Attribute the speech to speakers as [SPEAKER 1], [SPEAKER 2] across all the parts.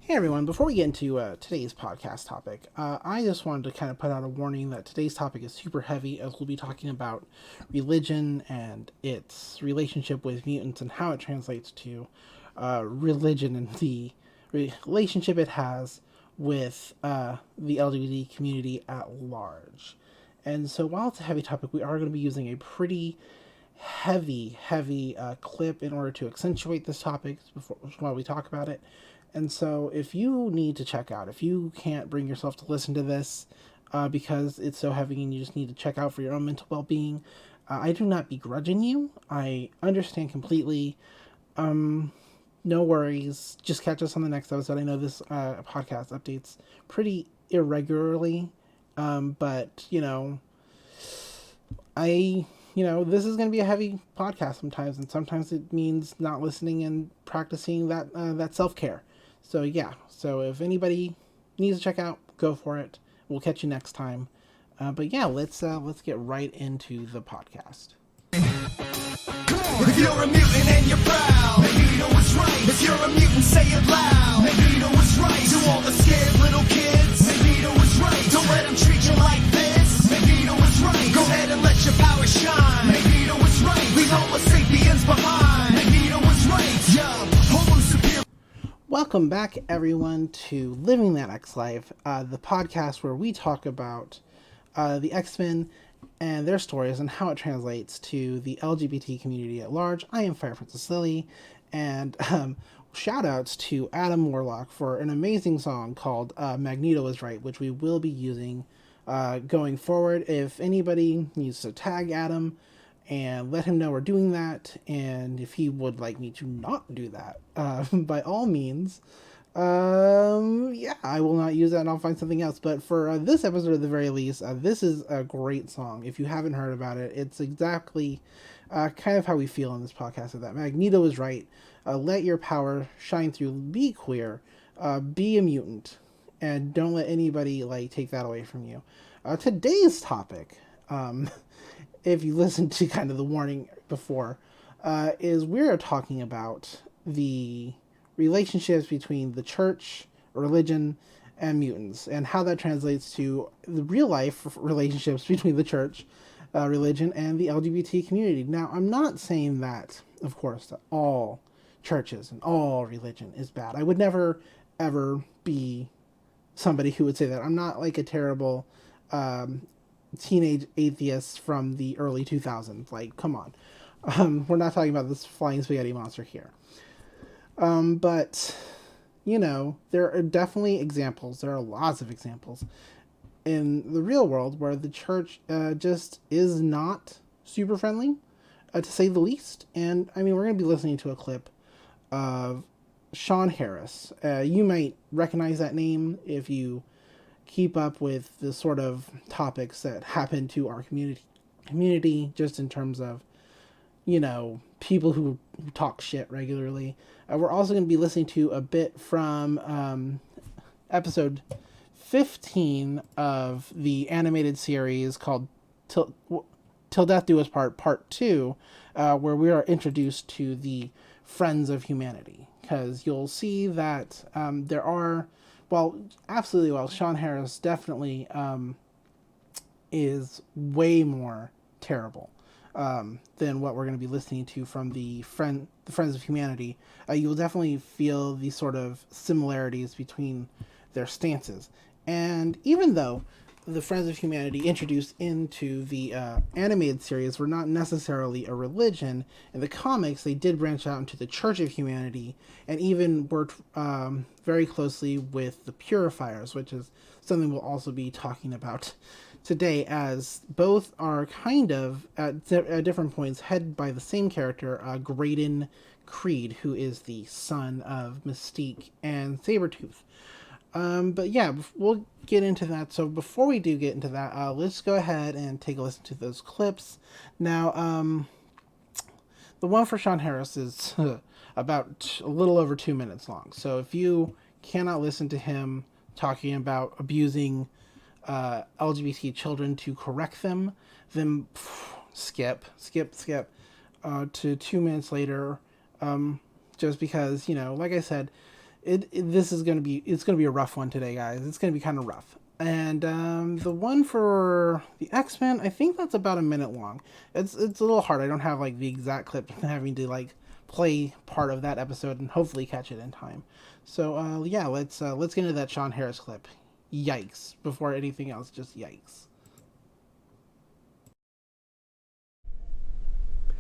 [SPEAKER 1] Hey everyone, before we get into today's podcast topic, I just wanted to kind of put out a warning that today's topic is super heavy as we'll be talking about religion and its relationship with mutants and how it translates to religion and the relationship it has with the LGBT community at large. And so while it's a heavy topic, we are going to be using a pretty heavy clip in order to accentuate this topic while we talk about it. And so if you need to check out, if you can't bring yourself to listen to this because it's so heavy and you just need to check out for your own mental well-being, I do not begrudging you. I understand completely. No worries. Just catch us on the next episode. I know this podcast updates pretty irregularly, but, this is going to be a heavy podcast sometimes, and sometimes it means not listening and practicing that self-care. So yeah, so if anybody needs to check out, go for it. We'll catch you next time. But yeah, let's get right into the podcast.
[SPEAKER 2] If you're a mutant and you're proud, Magneto was right. If you're a mutant, say it loud. Magneto was right. To all the scared little kids, Magneto was right. Don't let them treat you like this. Magneto was right. Go ahead and let your power shine. Magneto was right. Leave Homo sapiens behind. Magneto was right. Yo, Homo superior.
[SPEAKER 1] Welcome back, everyone, to Living That X Life, the podcast where we talk about the X-Men and their stories and how it translates to the LGBT community at large. I am Fire Princess Lily, and shout outs to Adam Warlock for an amazing song called Magneto is Right, which we will be using going forward. If anybody needs to tag Adam and let him know we're doing that, and if he would like me to not do that, by all means, I will not use that and I'll find something else. But for this episode at the very least, this is a great song. If you haven't heard about it, it's exactly kind of how we feel in this podcast, of that Magneto is right. Let your power shine through. Be queer. Be a mutant. And don't let anybody take that away from you. Today's topic, if you listened to kind of the warning before, is we're talking about the relationships between the church, religion, and mutants, and how that translates to the real life relationships between the church, religion, and the LGBT community. Now, I'm not saying that, of course, that all churches and all religion is bad. I would never, ever be somebody who would say that. I'm not like a terrible teenage atheist from the early 2000s. Like, come on. We're not talking about this flying spaghetti monster here. But, there are definitely examples. There are lots of examples in the real world where the church just is not super friendly, to say the least. And, we're going to be listening to a clip of Sean Harris. You might recognize that name if you keep up with the sort of topics that happen to our community just in terms of, people who talk shit regularly. We're also going to be listening to a bit from episode 15 of the animated series called Till Death Do Us Part 2, where we are introduced to the Friends of Humanity. Because you'll see that there are, Sean Harris definitely is way more terrible than what we're going to be listening to from the Friends of Humanity. You'll definitely feel the sort of similarities between their stances. And even though the Friends of Humanity introduced into the animated series were not necessarily a religion, in the comics they did branch out into the Church of Humanity and even worked very closely with the Purifiers, which is something we'll also be talking about today, as both are kind of at different points headed by the same character, Graydon Creed, who is the son of Mystique and Sabretooth. But yeah, we'll get into that. So before we do get into that, let's go ahead and take a listen to those clips. Now, the one for Sean Harris is about a little over 2 minutes long. So if you cannot listen to him talking about abusing LGBT children to correct them, then skip to 2 minutes later, just because, like I said, this is gonna be a rough one today, guys. It's gonna be kind of rough. And the one for the X-Men, I think that's about a minute long. It's a little hard. I don't have like the exact clip. I'm having to like play part of that episode and hopefully catch it in time. So yeah, let's get into that Sean Harris clip. Yikes! Before anything else, just yikes.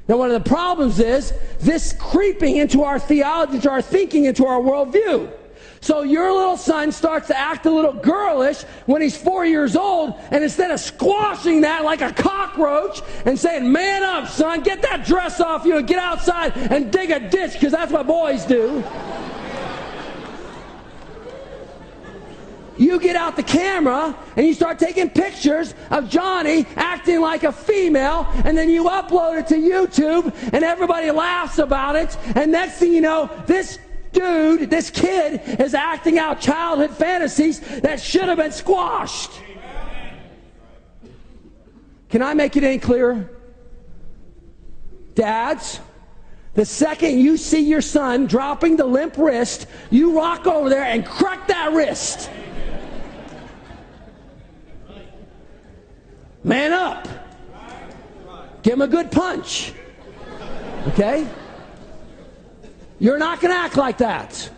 [SPEAKER 3] Now, one of the problems is this creeping into our theology, into our thinking, into our worldview. So your little son starts to act a little girlish when he's 4 years old, and instead of squashing that like a cockroach and saying, man up, son, get that dress off you and get outside and dig a ditch, because that's what boys do. You get out the camera and you start taking pictures of Johnny acting like a female, and then you upload it to YouTube and everybody laughs about it, and next thing you know, this dude, this kid is acting out childhood fantasies that should have been squashed. Can I make it any clearer? Dads, the second you see your son dropping the limp wrist, you walk over there and crack that wrist. Man up. Give him a good punch. Okay? You're not going to act like that.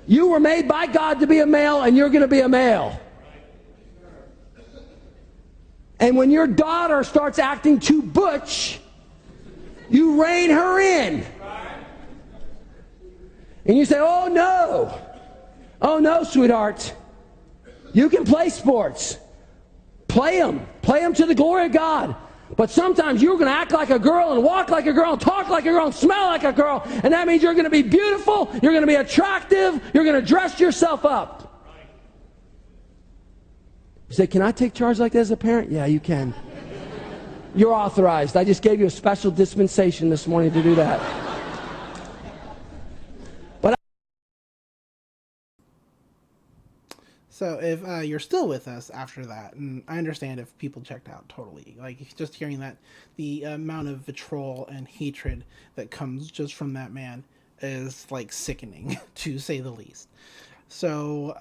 [SPEAKER 3] You were made by God to be a male, and you're going to be a male. And when your daughter starts acting too butch, you rein her in. And you say, oh no, sweetheart. You can play sports. Play them to the glory of God. But sometimes you're going to act like a girl and walk like a girl and talk like a girl and smell like a girl, and that means you're going to be beautiful, you're going to be attractive, you're going to dress yourself up. You say, can I take charge like that as a parent? Yeah, you can. You're authorized. I just gave you a special dispensation this morning to do that.
[SPEAKER 1] So if you're still with us after that, and I understand if people checked out totally, like just hearing that, the amount of vitriol and hatred that comes just from that man is like sickening, to say the least. So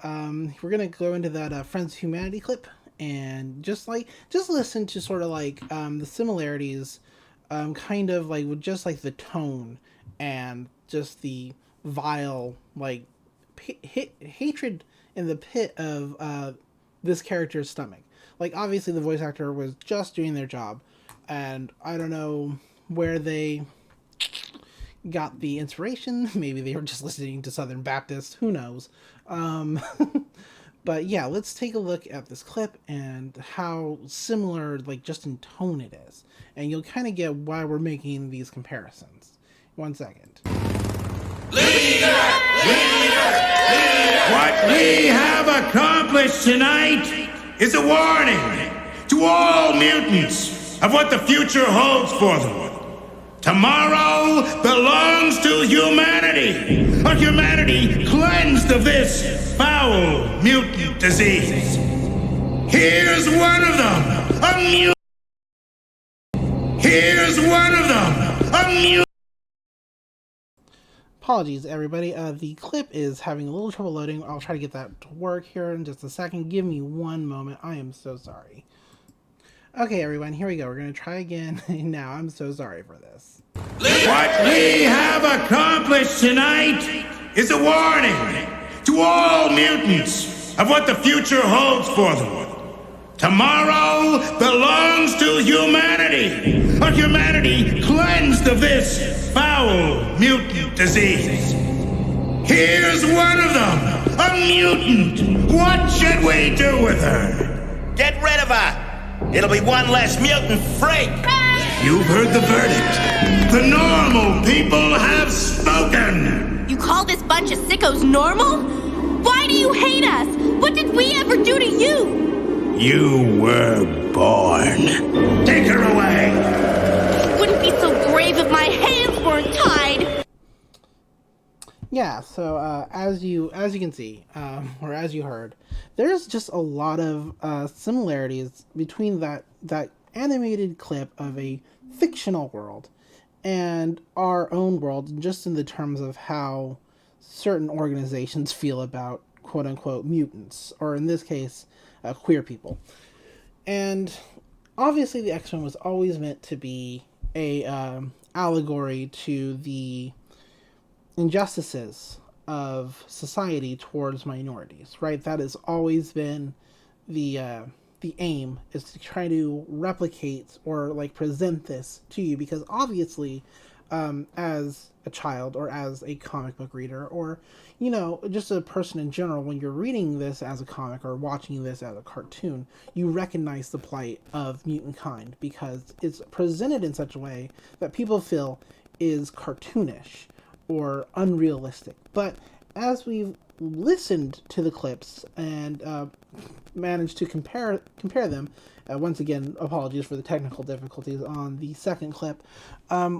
[SPEAKER 1] we're gonna go into that Friends of Humanity clip and just listen to sort of like the similarities, kind of like with just like the tone and just the vile like hatred in the pit of this character's stomach. Like, obviously the voice actor was just doing their job, and I don't know where they got the inspiration. Maybe they were just listening to Southern Baptists, who knows. But yeah, let's take a look at this clip and how similar, like, just in tone it is, and you'll kind of get why we're making these comparisons. 1 second.
[SPEAKER 2] Leader! What we have accomplished tonight is a warning to all mutants of what the future holds for them. Tomorrow belongs to humanity, a humanity cleansed of this foul mutant disease. Here's one of them, a mutant. Here's one of them, a mutant.
[SPEAKER 1] Apologies, everybody. The clip is having a little trouble loading. I'll try to get that to work here in just a second. Give me one moment. I am so sorry. Okay, everyone, here we go. We're going to try again now. I'm so sorry for this.
[SPEAKER 2] What we have accomplished tonight is a warning to all mutants of what the future holds for them. Tomorrow belongs to humanity, a humanity cleansed of this foul mutant disease. Here's one of them, a mutant. What should we do with her?
[SPEAKER 4] Get rid of her! It'll be one less mutant freak!
[SPEAKER 2] You've heard the verdict. The normal people have spoken!
[SPEAKER 5] You call this bunch of sickos normal? Why do you hate us? What did we ever do to you?
[SPEAKER 2] You were born. Take her away!
[SPEAKER 5] It wouldn't be so grave if my hands weren't tied!
[SPEAKER 1] Yeah, so as you can see, or as you heard, there's just a lot of similarities between that animated clip of a fictional world and our own world, just in the terms of how certain organizations feel about quote unquote mutants, or in this case, queer people. And obviously, the X-Men was always meant to be a allegory to the injustices of society towards minorities, right? That has always been the aim, is to try to replicate or like present this to you, because obviously, as a child or as a comic book reader, or just a person in general, when you're reading this as a comic or watching this as a cartoon, you recognize the plight of mutant kind because it's presented in such a way that people feel is cartoonish or unrealistic. But as we've listened to the clips and managed to compare them, once again, apologies for the technical difficulties on the second clip,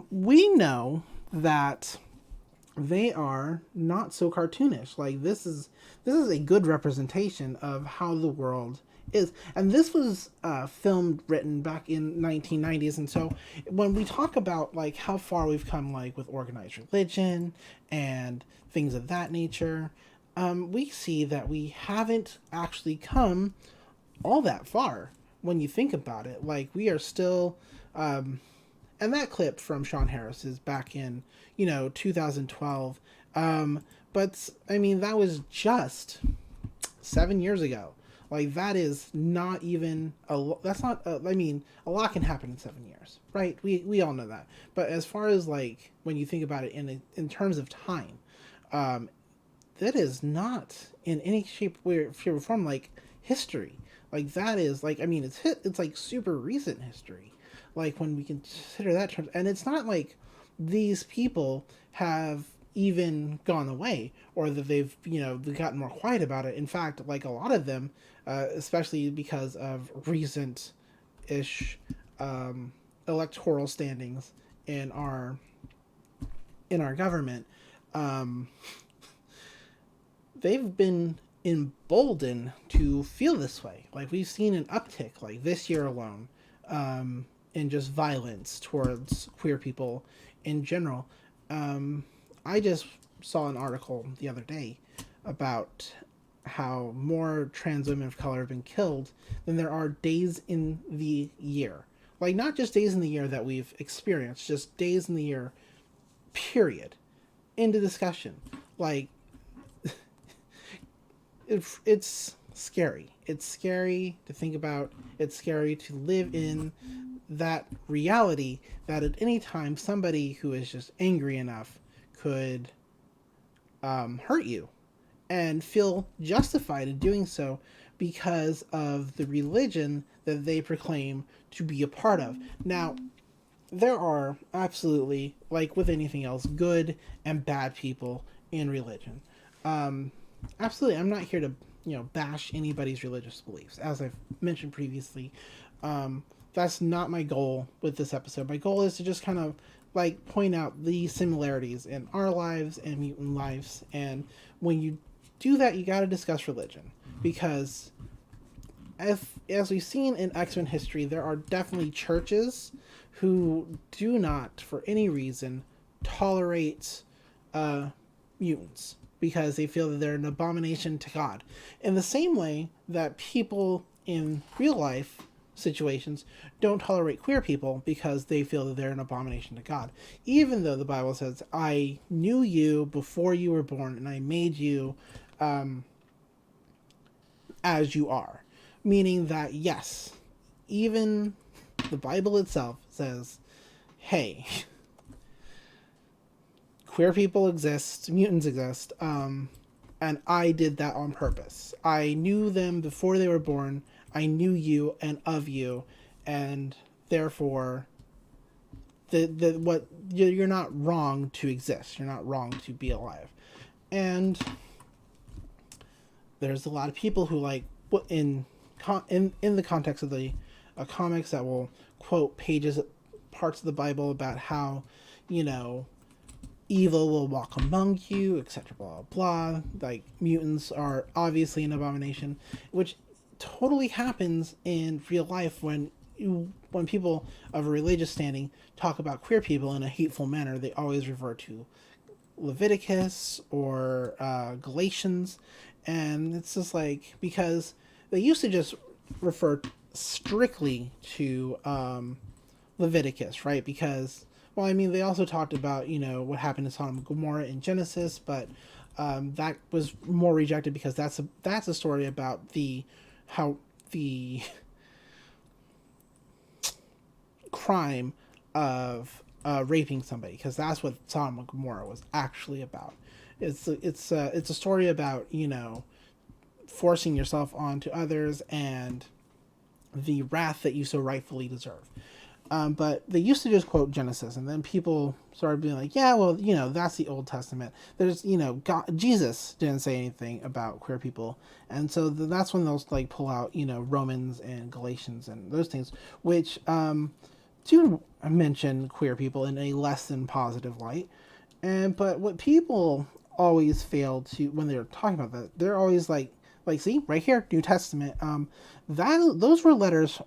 [SPEAKER 1] we know that they are not so cartoonish. Like, this is a good representation of how the world is. And this was written back in 1990s. And so when we talk about like how far we've come, like with organized religion and things of that nature, we see that we haven't actually come all that far when you think about it. Like, we are still, and that clip from Sean Harris is back in, 2012. But I mean, that was just 7 years ago. Like, that is not even that's not, I mean, a lot can happen in 7 years, right? We all know that. But as far as like, when you think about it in terms of time, that is not in any shape or form like history. Like, that is like, I mean, it's like super recent history. Like, when we consider that term, and it's not like these people have even gone away or that they've gotten more quiet about it. In fact, like, a lot of them, especially because of recent-ish electoral standings in our government, they've been emboldened to feel this way. Like, we've seen an uptick, like this year alone, in just violence towards queer people in general. I just saw an article the other day about how more trans women of color have been killed than there are days in the year. Like, not just days in the year that we've experienced, just days in the year, period. Into discussion. Like, it's scary. It's scary to think about. It's scary to live in that reality that at any time somebody who is just angry enough could hurt you and feel justified in doing so because of the religion that they proclaim to be a part of. Now, there are absolutely, like with anything else, good and bad people in religion. Absolutely, I'm not here to bash anybody's religious beliefs. As I've mentioned previously, that's not my goal with this episode. My goal is to just kind of like point out the similarities in our lives and mutant lives. And when you do that, you got to discuss religion, because as we've seen in X-Men history, there are definitely churches who do not, for any reason, tolerate mutants because they feel that they're an abomination to God. In the same way that people in real life situations don't tolerate queer people because they feel that they're an abomination to God. Even though the Bible says, I knew you before you were born and I made you as you are. Meaning that, yes, even the Bible itself says, hey, queer people exist, mutants exist, and I did that on purpose. I knew them before they were born. I knew you and of you, and therefore, you're not wrong to exist. You're not wrong to be alive. And there's a lot of people who, like, in the context of the comics, that will quote parts of the Bible about how, evil will walk among you, etc. Blah blah blah. Like, mutants are obviously an abomination, which totally happens in real life when people of a religious standing talk about queer people in a hateful manner. They always refer to Leviticus or Galatians, and it's just like, because they used to just refer strictly to Leviticus, right? Because, well, I mean, they also talked about, what happened to Sodom and Gomorrah in Genesis, but that was more rejected because that's a story about how the crime of raping somebody, because that's what Sodom and Gomorrah was actually about. It's a story about forcing yourself onto others and the wrath that you so rightfully deserve. But they used to just quote Genesis, and then people started being like, yeah, well, that's the Old Testament. There's, Jesus didn't say anything about queer people. And so that's when they'll like pull out, Romans and Galatians and those things, which do mention queer people in a less than positive light. But what people always fail to, when they're talking about that, they're always like, see, right here, New Testament, those were letters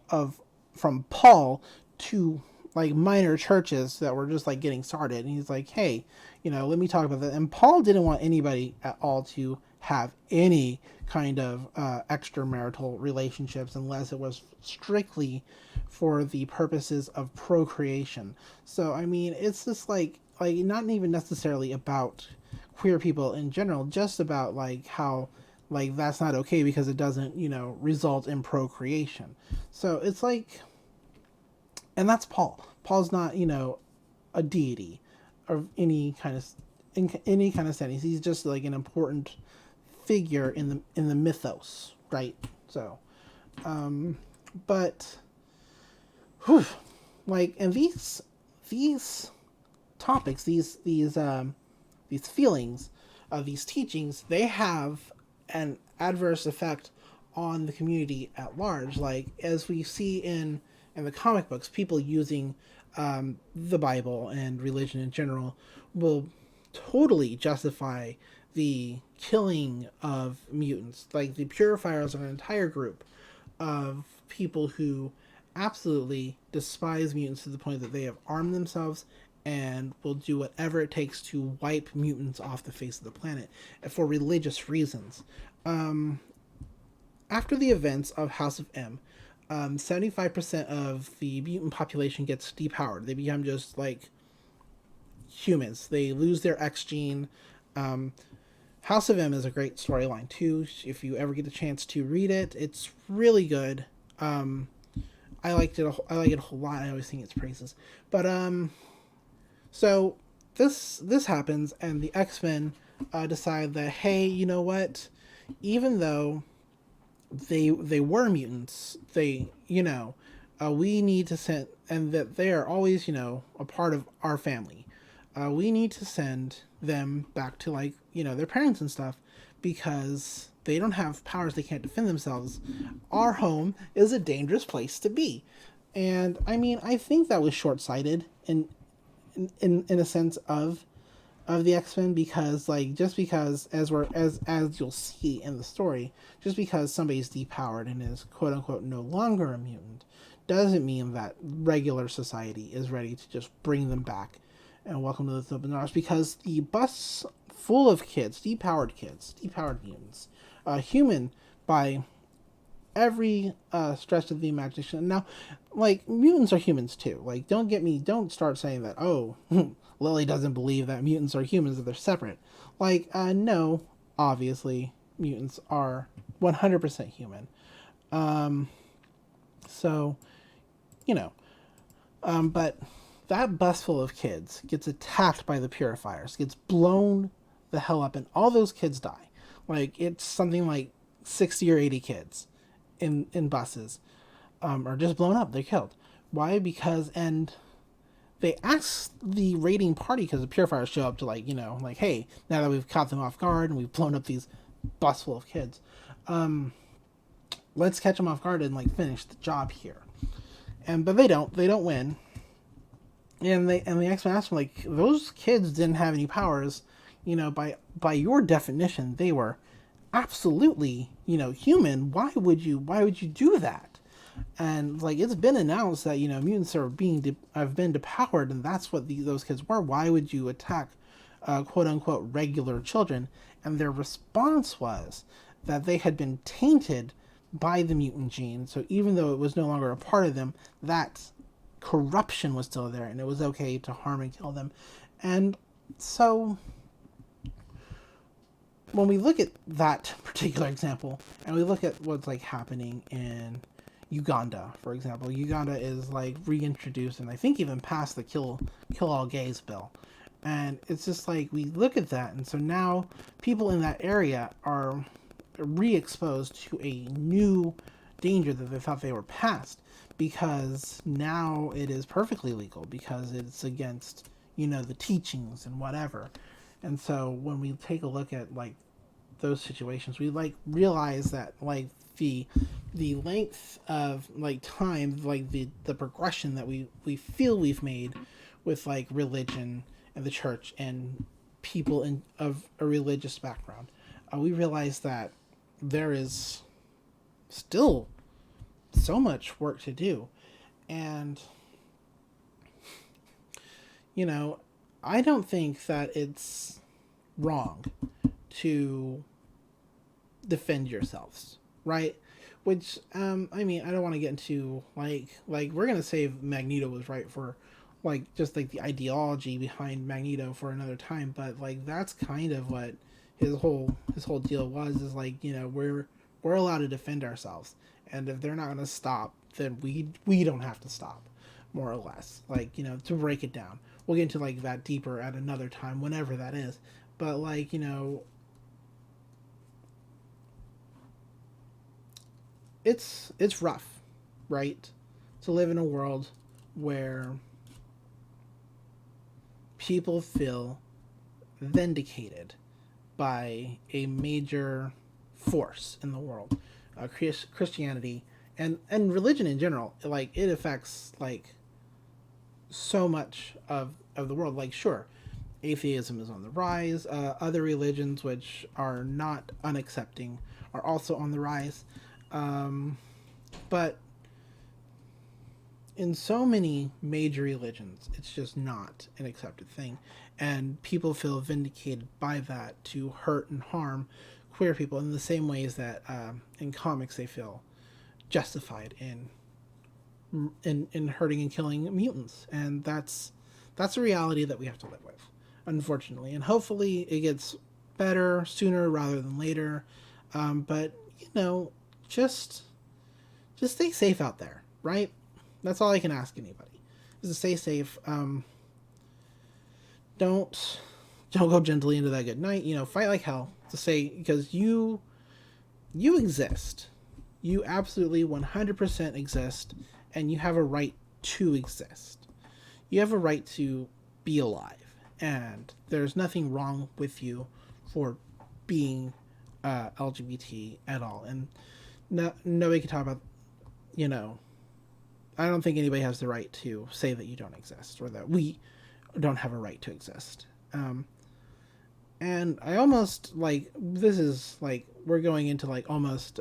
[SPEAKER 1] from Paul to like minor churches that were just like getting started, and he's like, hey, let me talk about that. And Paul didn't want anybody at all to have any kind of extramarital relationships unless it was strictly for the purposes of procreation. So I mean, it's just like not even necessarily about queer people in general, just about like how like that's not okay because it doesn't result in procreation. So it's like, and that's Paul. Paul's not, a deity of any kind of sense. He's just like an important figure in the mythos, right? So, but, like, and these topics, these feelings, these teachings, they have an adverse effect on the community at large. Like, as we see in the comic books, people using the Bible and religion in general will totally justify the killing of mutants. Like, the Purifiers are an entire group of people who absolutely despise mutants to the point that they have armed themselves and will do whatever it takes to wipe mutants off the face of the planet for religious reasons. After the events of House of M, 75% of the mutant population gets depowered. They become just like humans. They lose their X gene. House of M is a great storyline too. If you ever get a chance to read it, it's really good. I like it a whole lot. I always sing its praises. But so this happens, and the X-Men decide that, hey, you know what? Even though they were mutants, we need to send, and that they are always, a part of our family. We need to send them back to like, their parents and stuff, because they don't have powers, they can't defend themselves. Our home is a dangerous place to be. And I mean, I think that was short-sighted in a sense of the X-Men, because like, just because as you'll see in the story, just because somebody's depowered and is quote unquote no longer a mutant doesn't mean that regular society is ready to just bring them back and welcome to the open arms, because the bus full of depowered mutants, human by every stretch of the imagination. Now, like, mutants are humans too. Like, don't start saying that, oh, Lily doesn't believe that mutants are humans, that they're separate. Like, no, obviously, mutants are 100% human. So, but that bus full of kids gets attacked by the Purifiers, gets blown the hell up, and all those kids die. Like, it's something like 60 or 80 kids in buses are just blown up. They're killed. Why? Because, and they ask the raiding party, because the Purifiers show up to like, like, hey, now that we've caught them off guard and we've blown up these bus full of kids, let's catch them off guard and like finish the job here. But they don't win. And the X-Men ask them, like, those kids didn't have any powers, by your definition, they were absolutely, human. Why would you do that? And like, it's been announced that, mutants have been depowered, and that's what those kids were. Why would you attack quote-unquote regular children, and their response was that they had been tainted by the mutant gene, so even though it was no longer a part of them, that corruption was still there, and it was okay to harm and kill them. And so when we look at that particular example, and we look at what's like happening in Uganda, for example, Uganda is like reintroduced, and I think even passed the kill all gays bill. And it's just like, we look at that, and so now people in that area are re-exposed to a new danger that they thought they were past, because now it is perfectly legal, because it's against, the teachings and whatever. And so when we take a look at like those situations, we like realize that like the length of like time, like the progression that we feel we've made with like religion and the church and people of a religious background, we realize that there is still so much work to do. And I don't think that it's wrong to defend yourselves, right? Which I mean, I don't want to get into like we're gonna say Magneto was right for like just like the ideology behind Magneto for another time, but like that's kind of what his whole deal was, is like, we're allowed to defend ourselves, and if they're not going to stop, then we don't have to stop, more or less. Like, to break it down, we'll get into like that deeper at another time, whenever that is. But like, it's rough, right, to live in a world where people feel vindicated by a major force in the world, Christianity and religion in general. Like, it affects like so much of the world. Like, sure, atheism is on the rise, other religions which are not unaccepting are also on the rise, but in so many major religions, it's just not an accepted thing, and people feel vindicated by that to hurt and harm queer people in the same ways that in comics they feel justified in hurting and killing mutants. And that's a reality that we have to live with, unfortunately, and hopefully it gets better sooner rather than later. But just stay safe out there, right? That's all I can ask anybody, is to stay safe. Don't go gently into that good night. Fight like hell to say, because you exist. You absolutely 100% exist, and you have a right to exist. You have a right to be alive, and there's nothing wrong with you for being LGBT at all. And nobody can talk about, I don't think anybody has the right to say that you don't exist, or that we don't have a right to exist. And I almost, like, this is, like, we're going into, like, almost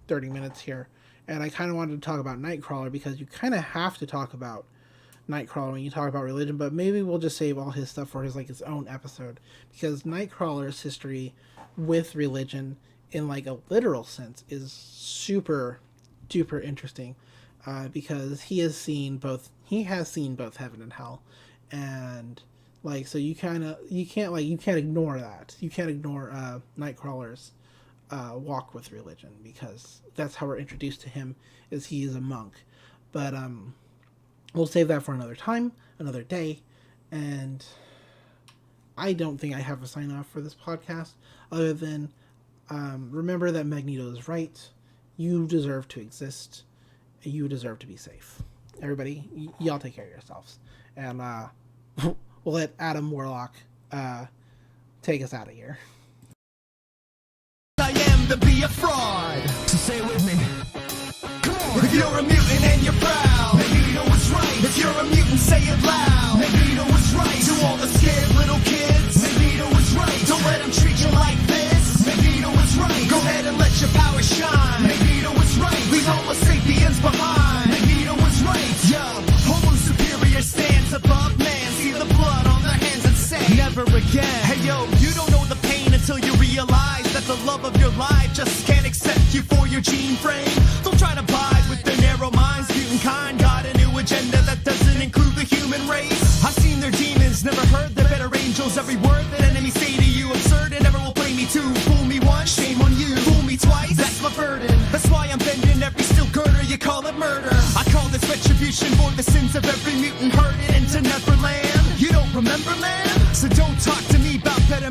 [SPEAKER 1] 30 minutes here, and I kind of wanted to talk about Nightcrawler, because you kind of have to talk about Nightcrawler when you talk about religion, but maybe we'll just save all his stuff for his own episode, because Nightcrawler's history with religion, in, like, a literal sense, is super duper interesting. Because he has seen both heaven and hell, and like, so you can't ignore that. You can't ignore Nightcrawler's walk with religion, because that's how we're introduced to him, is he is a monk. But we'll save that for another time, another day. And I don't think I have a sign off for this podcast, other than remember that Magneto is right. You deserve to exist. You deserve to be safe. Everybody, y'all take care of yourselves. And we'll let Adam Warlock take us out of here.
[SPEAKER 2] I am to be a fraud. So say it with me. Come on. If you're a mutant and you're proud, Magneto was right. If you're a mutant, say it loud. Magneto was right. To all the scared little kids, Magneto was right. Don't let them treat you like this. Magneto was right. Go ahead and let your power shine. Magneto was right. Leave Homo sapiens behind. Magneto was right. Yo, Homo superior stands above man. See the blood on their hands and say, never alive just can't accept you for your gene frame. They'll try to bide with their narrow minds. Mutant kind got a new agenda that doesn't include the human race. I've seen their demons, never heard their better angels. Every word that enemies say to you absurd, and never will play me too. Fool me once, shame on you. Fool me twice, that's my burden. That's why I'm bending every steel girder, you call it murder. I call this retribution for the sins of every mutant herded into Neverland. You don't remember, man? So don't talk to me about better